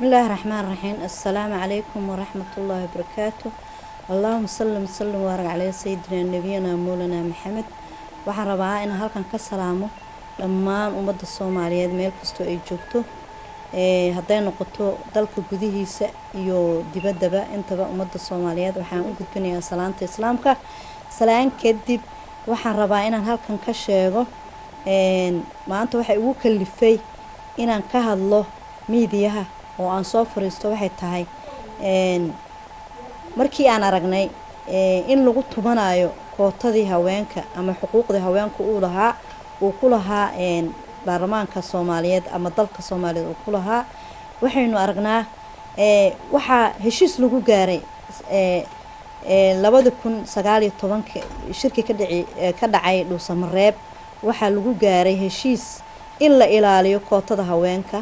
بسم الله الرحمن الرحيم. السلام عليكم ورحمة الله وبركاته. اللهم صل وسلم وبارك على سيدنا نبينا مولانا محمد. waxaan rabaa in halkan ka salaamo dhammaan ummadda Soomaaliyeed meel kasto ay joogto haday noqoto dalka gudihiisa iyo dibaddaba intaba ummadda Soomaaliyeed waxaan u gudbinayaa salaanta islaamka. salaan kadib waxaan rabaa inaan halkan ka sheego maanta waxay ugu kalifay inaan ka hadlo miidiyaha oo aan soo fariisto waxay tahay markii aan aragnay in lagu tubanayo kootadii haweenka ama xuquuqda haweenka uu ku lahaa baarlamaanka Soomaaliyeed ama dalka Soomaaliyeed uu ku lahaa waxaynu aragnaa waxa heshiis lagu gaaray 2019 shirki ka dhacay Dhuusamareeb waxa lagu gaaray heshiis in la ilaaliyo kootada haweenka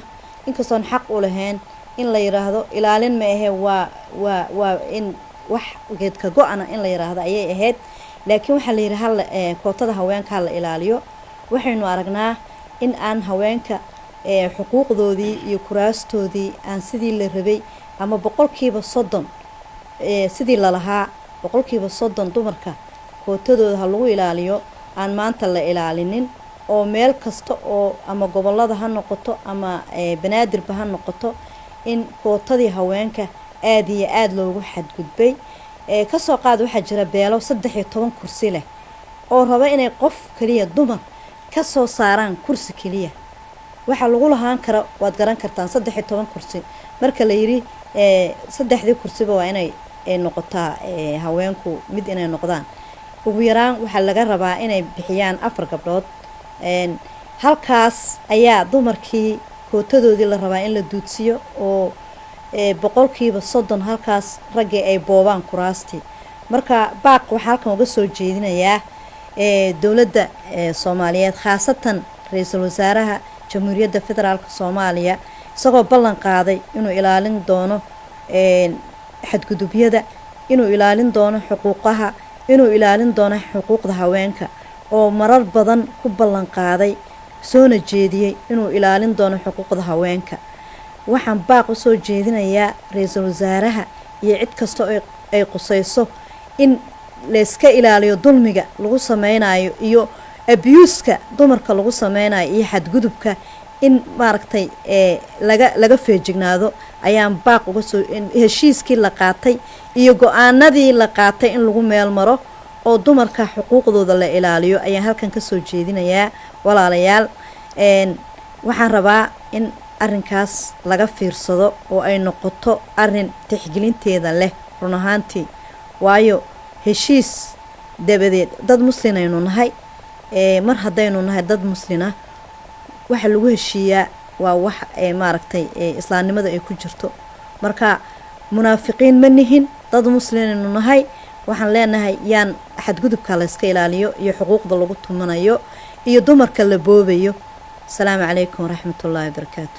inkastoo xaq u lahayn in la yiraahdo ilaalin ma ahe waa in wax geedka go'ana in la yiraahdo ayay ahayd laakiin waxa la yiraahdaa kootada haweenka la ilaaliyo waxaynu aragnaa in aan haweenka xuquuqdoodii iyo kuraastoodii aan sidii la rabay ama 30% sidii la lahaa 30% dumarka kootadooda lagu ilaaliyo aan maanta la ilaalinin oo meel kasta oo ama gobolada ha noqoto ama banaadir ha noqoto in kootadii haweenka aad iyo aad loogu xadgudbay ka soo qaad waxa jira beelo 13 kursi leh oo raba inay qof kaliya dumar ka soo saaraan kursi kaliya waxa lagu lahaan kara waad garan kartaan 13 kursi marka la yiri 3 kursiba waa inay noqotaa haweenku mid inay noqdaan ugu yaraan waxa laga rabaa inay bixiyaan 4 gabdhood halkaas ayaa dumarkii kootadoodii la rabaa in la duudsiyo oo 30% halkaas ragga ay boobaan kuraasti marka baaq waxa halkan uga soo jeedinayaa dawladda Soomaaliyeed khaasatan ra'iisul wasaaraha Jamhuuriyadda Federaalka Soomaaliya isagoo ballan qaaday inuu ilaalin doono xadgudubyada inuu ilaalin doono xuquuqaha inuu ilaalin doono xuquuqda haweenka oo marar badan ku ballan qaaday soona jeediyay inuu ilaalin doono xuquuqda haweenka waxaan baaq u soo jeedinayaa ra'iisul wasaaraha iyo cid kasta oo ay qusayso in la iska ilaaliyo dulmiga lagu sameeynayo iyo abuse-ka dumarka lagu sameeynayo iyo xadgudubka in maaragtay laga feejignaado ayaan baaq uga soo heshiiskii la qaatay iyo go'aanadii la qaatay in lagu meel maro oo dumarka xuquuqdooda la ilaaliyo ayaan halkan ka soo jeedinayaa walaalayaal waxaan rabaa in arrinkaas laga fiirsado oo ay noqoto arrin tixgelinteeda leh run ahaantii waayo heshiis dabadeed dad muslimaynu nahay mar haddaynu nahay dad muslina waxa lagu heshiiyaa waa wax maaragtay islaamnimada ay ku jirto marka munaafiqiin ma nihin dad muslimaynu nahay waxaan leenahay yaan xadgudubka la iska ilaaliyo iyo xuquuqda lagu tumanayo iyo dumarka la boobayo. السلام عليكم ورحمة الله وبركاته.